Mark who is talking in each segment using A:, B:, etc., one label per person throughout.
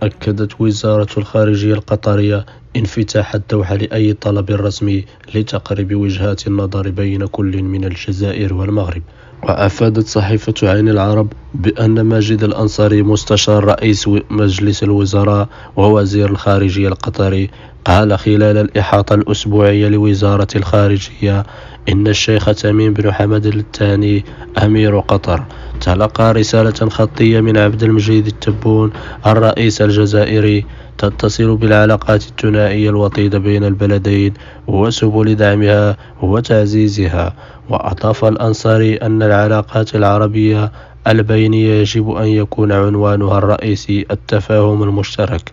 A: أكدت وزارة الخارجية القطرية انفتاح الدوحة لأي طلب رسمي لتقريب وجهات النظر بين كل من الجزائر والمغرب. وأفادت صحيفة عين العرب بأن ماجد الأنصاري مستشار رئيس مجلس الوزراء ووزير الخارجية القطري قال خلال الإحاطة الأسبوعية لوزارة الخارجية إن الشيخ تميم بن حمد الثاني أمير قطر تلقى رسالة خطية من عبد المجيد التبون الرئيس الجزائري تتصل بالعلاقات الثنائية الوطيدة بين البلدين وسبل دعمها وتعزيزها. وأضاف الأنصاري أن العلاقات العربية البينية يجب أن يكون عنوانها الرئيسي التفاهم المشترك،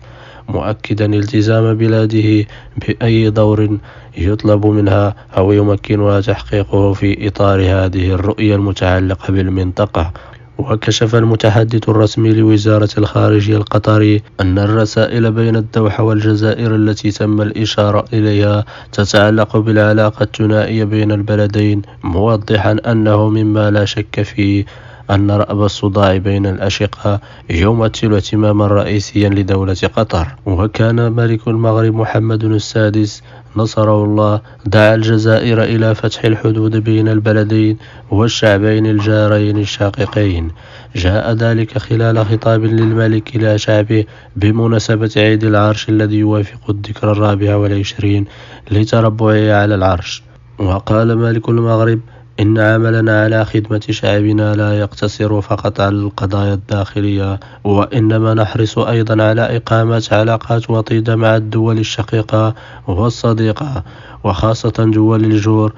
A: مؤكدا التزام بلاده بأي دور يطلب منها أو يمكنها تحقيقه في إطار هذه الرؤية المتعلقة بالمنطقة. وكشف المتحدث الرسمي لوزارة الخارجية القطري أن الرسائل بين الدوحة والجزائر التي تم الإشارة إليها تتعلق بالعلاقة الثنائية بين البلدين، موضحا أنه مما لا شك فيه أن رأب الصداع بين الأشقاء يمثل اهتماما رئيسيا لدولة قطر. وكان ملك المغرب محمد السادس نصره الله دعا الجزائر إلى فتح الحدود بين البلدين والشعبين الجارين الشقيقين. جاء ذلك خلال خطاب للملك إلى شعبه بمناسبة عيد العرش الذي يوافق الذكرى 24 لتربعه على العرش. وقال ملك المغرب إن عملنا على خدمة شعبنا لا يقتصر فقط على القضايا الداخلية، وإنما نحرص أيضا على إقامة علاقات وطيدة مع الدول الشقيقة والصديقة وخاصة دول الجور.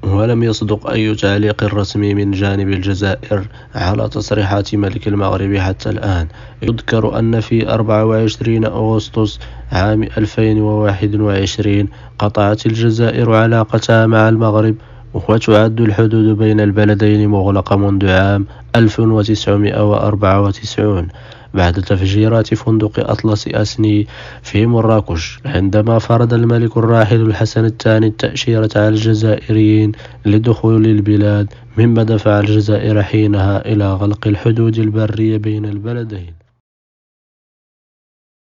A: ولم يصدق أي تعليق رسمي من جانب الجزائر على تصريحات ملك المغرب حتى الآن. يذكر أن في 24 أغسطس عام 2021 قطعت الجزائر علاقتها مع المغرب، وتعد الحدود بين البلدين مغلقة منذ عام 1994 بعد تفجيرات فندق أطلس أسني في مراكش، عندما فرض الملك الراحل الحسن الثاني التأشيرة على الجزائريين لدخول البلاد، مما دفع الجزائر حينها إلى غلق الحدود البرية بين البلدين.